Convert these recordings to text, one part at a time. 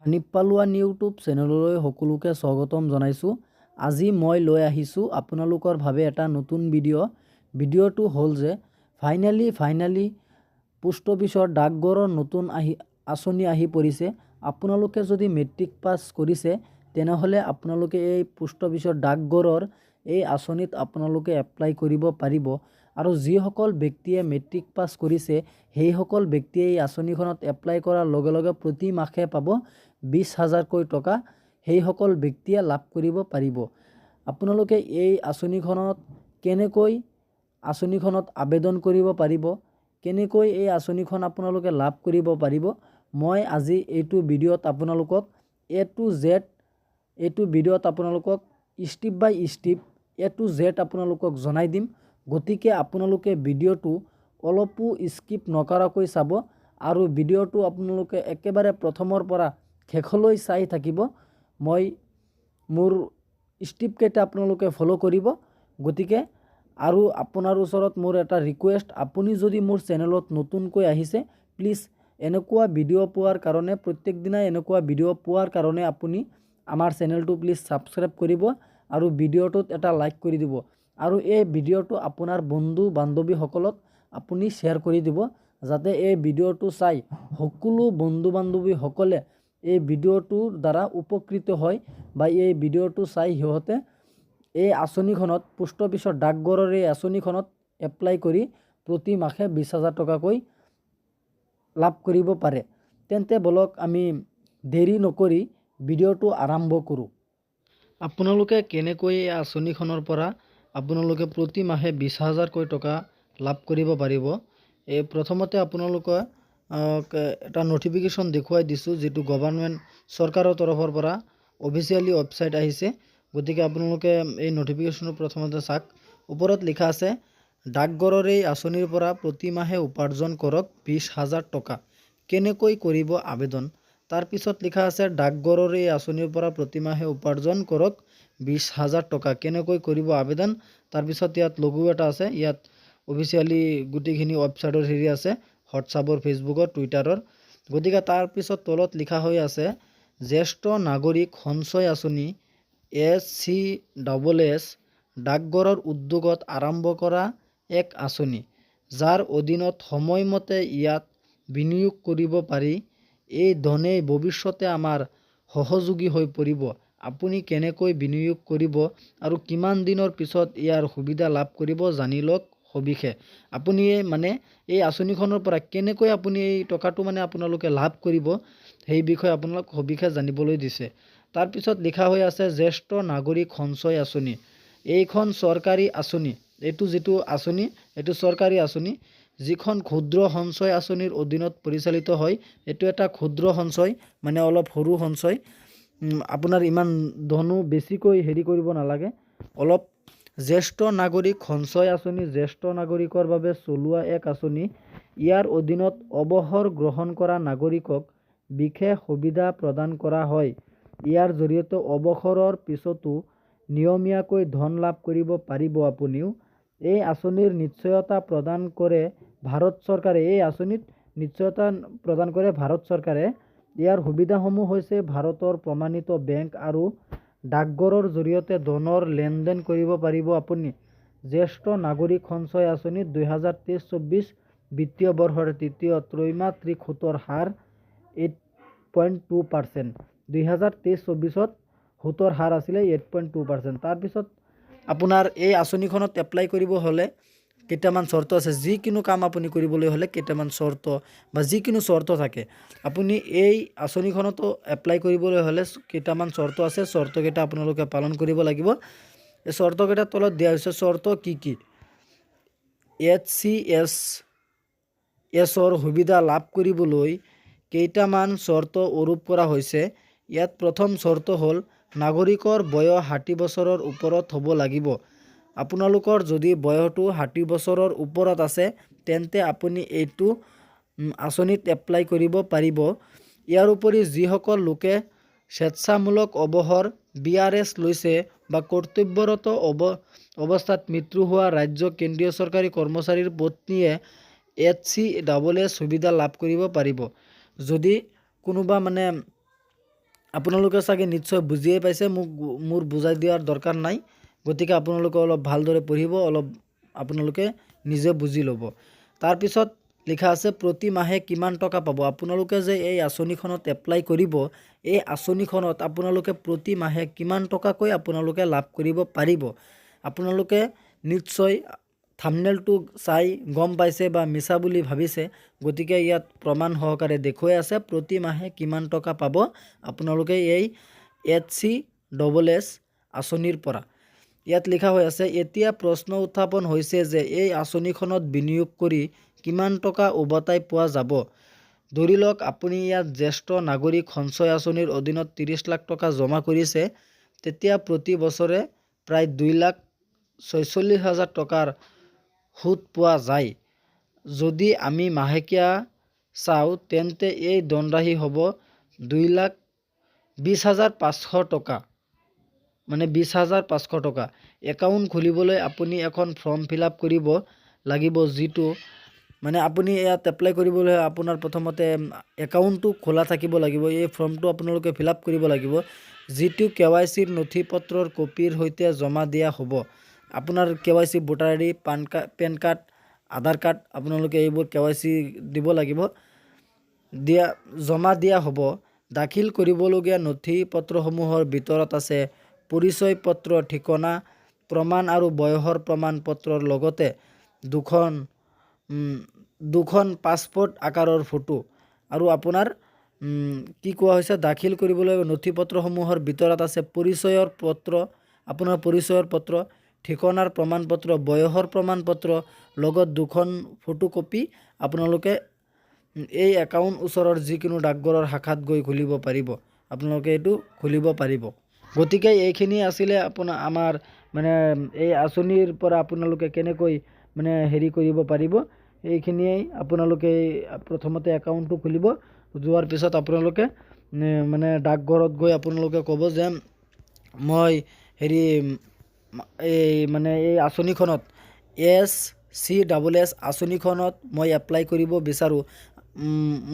Hanif পালোৱান YouTube চেনেললৈ সকলোকে স্বাগতম জনাইছোঁ। আজি মই লৈ আহিছোঁ আপোনালোকৰ বাবে এটা নতুন ভিডিঅ'টো হ'ল যে ফাইনালি পোষ্ট অফিচৰ ডাকঘৰৰ নতুন আঁচনি আহি পৰিছে। আপোনালোকে যদি মেট্ৰিক পাছ কৰিছে তেনেহ'লে আপোনালোকে এই পোষ্ট অফিচৰ ডাকঘৰৰ এই আঁচনিত আপোনালোকে এপ্লাই কৰিব পাৰিব। আৰু যিসকল ব্যক্তিয়ে মেট্ৰিক পাছ কৰিছে সেইসকল ব্যক্তিয়ে এই আঁচনিখনত এপ্লাই কৰাৰ লগে লগে প্ৰতি মাহে পাব 20,000কৈ টকা। সেইসকল ব্যক্তিয়ে লাভ কৰিব পাৰিব। আপোনালোকে এই আঁচনিখনত আবেদন কৰিব পাৰিব, কেনেকৈ এই আঁচনিখন আপোনালোকে লাভ কৰিব পাৰিব, মই আজি এইটো ভিডিঅ'ত আপোনালোকক step by step A to Z আপোনালোকক জনাই দিম। গতিকে আপোনালোকে ভিডিঅ'টো অলপো স্কিপ নকৰাকৈ চাব আৰু ভিডিঅ'টো আপোনালোকে একেবাৰে প্ৰথমৰ পৰা শেষলৈ চাই থাকিব। মই মোৰ ষ্টেপকেইটা আপোনালোকে ফ'ল' কৰিব। গতিকে আৰু আপোনাৰ ওচৰত মোৰ এটা ৰিকুৱেষ্ট, আপুনি যদি মোৰ চেনেলত নতুনকৈ আহিছে প্লিজ এনেকুৱা ভিডিঅ' পোৱাৰ কাৰণে প্ৰত্যেক দিনাই এনেকুৱা ভিডিঅ' পোৱাৰ কাৰণে আপুনি আমাৰ চেনেলটো প্লিজ ছাবস্ক্ৰাইব কৰিব আৰু ভিডিঅ'টোত এটা লাইক কৰি দিব আৰু এই ভিডিঅ'টো আপোনাৰ বন্ধু বান্ধৱীসকলক আপুনি শ্বেয়াৰ কৰি দিব, যাতে এই ভিডিঅ'টো চাই সকলো বন্ধু বান্ধৱীসকলে এই ভিডিঅ'টোৰ দ্বাৰা উপকৃত হয় বা এই ভিডিঅ'টো চাই সিহঁতে এই আঁচনিখনত পোষ্ট অফিচৰ ডাকঘৰৰ এই আঁচনিখনত এপ্লাই কৰি প্ৰতি মাহে 20,000 টকাকৈ লাভ কৰিব পাৰে। তেন্তে বলক আমি দেৰি নকৰি ভিডিঅ'টো আৰম্ভ কৰোঁ। আপোনালোকে কেনেকৈ এই আঁচনিখনৰ পৰা আপোনালোকে প্ৰতি মাহে 20,000কৈ টকা লাভ কৰিব পাৰিব। এই প্ৰথমতে আপোনালোকে এটা নটিফিকেশ্যন দেখুৱাই দিছোঁ, যিটো গভৰ্ণমেণ্ট চৰকাৰৰ তৰফৰ পৰা অফিচিয়েলি ৱেবছাইট আহিছে। গতিকে আপোনালোকে এই নটিফিকেশ্যনৰ প্ৰথমতে চাওক। ওপৰত লিখা আছে, ডাকঘৰৰ এই আঁচনিৰ পৰা প্ৰতি মাহে উপাৰ্জন কৰক 20,000 টকা, কেনেকৈ কৰিব আবেদন। তাৰপিছত লিখা আছে, ডাকঘৰৰ এই আঁচনিৰ পৰা প্ৰতি মাহে উপাৰ্জন কৰক 20,000 টকা, কেনেকৈ কৰিব আবেদন। তাৰপিছত ইয়াত লঘু এটা আছে, ইয়াত অফিচিয়েলি গোটেইখিনি ৱেবছাইটৰ হেৰি আছে, হোৱাটছআপৰ, ফেচবুকৰ, টুইটাৰৰ। গতিকে তাৰপিছত তলত লিখা হৈ আছে, জ্যেষ্ঠ নাগৰিক সঞ্চয় আঁচনি SCSS ডাকঘৰৰ উদ্যোগত আৰম্ভ কৰা এক আঁচনি, যাৰ অধীনত সময়মতে ইয়াত বিনিয়োগ কৰিব পাৰি। এই ধনেই ভৱিষ্যতে আমাৰ সহযোগী হৈ পৰিব। আপুনি কেনেকৈ বিনিয়োগ কৰিব আৰু কিমান দিনৰ পিছত ইয়াৰ সুবিধা লাভ কৰিব জানি লওক সবিশেষ। আপুনি এই আঁচনিখনৰ পৰা কেনেকৈ আপুনি এই টকাটো আপোনালোকে লাভ কৰিব সেই বিষয়ে আপোনালোক সবিশেষ জানিবলৈ দিছে। তাৰপিছত লিখা হৈ আছে, জ্যেষ্ঠ নাগৰিক সঞ্চয় আঁচনি। এইখন চৰকাৰী আঁচনি, এইটো যিটো আঁচনি এইটো চৰকাৰী আঁচনি, যিখন ক্ষুদ্ৰ সঞ্চয় আঁচনিৰ অধীনত পৰিচালিত হয়। এইটো এটা ক্ষুদ্ৰ সঞ্চয়, অলপ সৰু সঞ্চয়। আপোনাৰ ইমান ধনো বেছিকৈ হেৰি কৰিব নালাগে, অলপ। জ্যেষ্ঠ নাগৰিক সঞ্চয় আঁচনি জ্যেষ্ঠ নাগৰিকৰ বাবে চলোৱা এক আঁচনি। ইয়াৰ অধীনত অৱসৰ গ্ৰহণ কৰা নাগৰিকক বিশেষ সুবিধা প্ৰদান কৰা হয়। ইয়াৰ জৰিয়তে অৱসৰৰ পিছতো নিয়মীয়াকৈ ধন লাভ কৰিব পাৰিব আপুনিও। এই আঁচনিৰ নিশ্চয়তা প্ৰদান কৰে ভাৰত চৰকাৰে। ইয়াৰ সুবিধাসমূহ হৈছে, ভাৰতৰ প্ৰমাণিত বেংক আৰু ডাকঘৰৰ জৰিয়তে ধনৰ লেনদেন কৰিব পাৰিব আপুনি। জ্যেষ্ঠ নাগৰিক সঞ্চয় আঁচনিত 2023-24 বিত্তীয় বৰ্ষৰ তৃতীয় ত্ৰৈমাসিক সুতৰ হাৰ 8.2%। 2023-24ত সুতৰ হাৰ আছিলে 8.2%। তাৰপিছত আপোনাৰ এই আঁচনিখনত এপ্লাই কৰিব হ'লে কেইটামান চৰ্ত আছে। যিকোনো কাম আপুনি কৰিবলৈ হ'লে কেইটামান চৰ্ত বা যিকোনো চৰ্ত থাকে। আপুনি এই আঁচনিখনতো এপ্লাই কৰিবলৈ হ'লে কেইটামান চৰ্ত আছে, চৰ্তকেইটা আপোনালোকে পালন কৰিব লাগিব। এই চৰ্তকেইটাৰ তলত দিয়া হৈছে চৰ্ত কি কি। SCSSৰ সুবিধা লাভ কৰিবলৈ কেইটামান চৰ্ত আৰোপ কৰা হৈছে। ইয়াত প্ৰথম চৰ্ত হ'ল, নাগৰিকৰ বয়স 60 বছৰৰ ওপৰত হ'ব লাগিব। আপোনালোকৰ যদি বয়সটো 60 বছৰৰ ওপৰত আছে তেন্তে আপুনি এইটো আঁচনিত এপ্লাই কৰিব পাৰিব। ইয়াৰ উপৰি যিসকল লোকে স্বেচ্ছামূলক অৱসৰ BRS লৈছে বা কৰ্তব্যৰত অৱস্থাত মৃত্যু হোৱা ৰাজ্য কেন্দ্ৰীয় চৰকাৰী কৰ্মচাৰীৰ পত্নীয়ে SCSS সুবিধা লাভ কৰিব পাৰিব। যদি কোনোবা আপোনালোকে চাগে নিশ্চয় বুজিয়ে পাইছে, মোৰ বুজাই দিয়াৰ দৰকাৰ নাই। গতিকে আপোনালোকে অলপ ভালদৰে পঢ়িব, অলপ আপোনালোকে নিজে বুজি ল'ব। তাৰপিছত লিখা আছে প্ৰতি মাহে কিমান টকা পাব। আপোনালোকে যে এই আঁচনিখনত এপ্লাই কৰিব, এই আঁচনিখনত আপোনালোকে প্ৰতি মাহে কিমান টকাকৈ আপোনালোকে লাভ কৰিব পাৰিব। আপোনালোকে নিশ্চয় থাম্বনেইলটো চাই গম পাইছে বা মিছা বুলি ভাবিছে। গতিকে ইয়াত প্ৰমাণ সহকাৰে দেখুৱাই আছে প্ৰতি মাহে কিমান টকা পাব আপোনালোকে এই HCSS আঁচনিৰ পৰা। ইয়াত লিখা হৈ আছে, এতিয়া প্ৰশ্ন উত্থাপন হৈছে যে এই আঁচনিখনত বিনিয়োগ কৰি কিমান টকা উভতাই পোৱা যাব। ধৰি লওক আপুনি ইয়াত জ্যেষ্ঠ নাগৰিক সঞ্চয় আঁচনিৰ অধীনত 30 লাখ টকা জমা কৰিছে, তেতিয়া প্ৰতি বছৰে প্ৰায় 2,46,000 টকাৰ সুদ পোৱা যায়। যদি আমি মাহেকীয়া চাওঁ তেন্তে এই ধনৰাশি হ'ব 2,20,500 টকা, মানে 20,500 টকা। একাউণ্ট খুলিবলৈ আপুনি এখন ফৰ্ম ফিল আপ কৰিব লাগিব, যিটো মানে আপুনি ইয়াত এপ্লাই কৰিবলৈ আপোনাৰ প্ৰথমতে একাউণ্টটো খোলা থাকিব লাগিব। এই ফৰ্মটো আপোনালোকে ফিল আপ কৰিব লাগিব, যিটো KYCৰ নথি পত্ৰৰ কপিৰ সৈতে জমা দিয়া হ'ব। আপোনাৰ KYC voter ID, pan card, Aadhaar card, আপোনালোকে এইবোৰ KYC দিব লাগিব, জমা দিয়া হ'ব। দাখিল কৰিবলগীয়া নথি পত্ৰসমূহৰ ভিতৰত আছে পৰিচয় পত্ৰ, ঠিকনা প্ৰমাণ আৰু বয়সৰ প্ৰমাণ পত্ৰৰ লগতে দুখন পাছপোৰ্ট আকাৰৰ ফটো। আৰু আপোনাৰ কি কোৱা হৈছে, দাখিল কৰিবলৈ নথি পত্ৰসমূহৰ ভিতৰত আছে পৰিচয়ৰ পত্ৰ, আপোনাৰ পৰিচয়ৰ পত্ৰ, ঠিকনাৰ প্ৰমাণ পত্ৰ, বয়সৰ প্ৰমাণ পত্ৰ লগত 2খন ফটোকপি। আপোনালোকে এই একাউণ্ট ওচৰৰ যিকোনো ডাকঘৰৰ শাখাত গৈ খুলিব পাৰিব, আপোনালোকে এইটো খুলিব পাৰিব। গতিকে এইখিনি আছিলে আমাৰ মানে এই আঁচনিৰ পৰা আপোনালোকে কেনেকৈ মানে হেৰি কৰিব পাৰিব। এইখিনিয়েই আপোনালোকে প্ৰথমতে একাউণ্টটো খুলিব, যোৱাৰ পিছত আপোনালোকে মানে ডাকঘৰত গৈ আপোনালোকে ক'ব যে মই হেৰি মানে এই আঁচনিখনত HCSS আঁচনিখনত মই এপ্লাই কৰিব বিচাৰোঁ,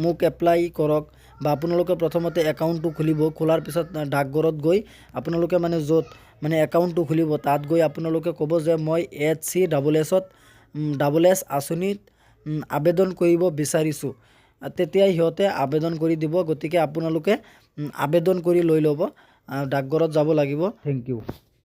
মোক এপ্লাই কৰক। বা আপোনালোকে প্ৰথমতে একাউণ্টটো খুলিব, খোলাৰ পিছত ডাকঘৰত গৈ আপোনালোকে মানে য'ত মানে একাউণ্টটো খুলিব তাত গৈ আপোনালোকে ক'ব যে মই HCSS আঁচনিত আবেদন কৰিব বিচাৰিছোঁ। তেতিয়া সিহঁতে আবেদন কৰি দিব। গতিকে আপোনালোকে আবেদন কৰি লৈ ল'ব, ডাকঘৰত যাব লাগিব। Thank U.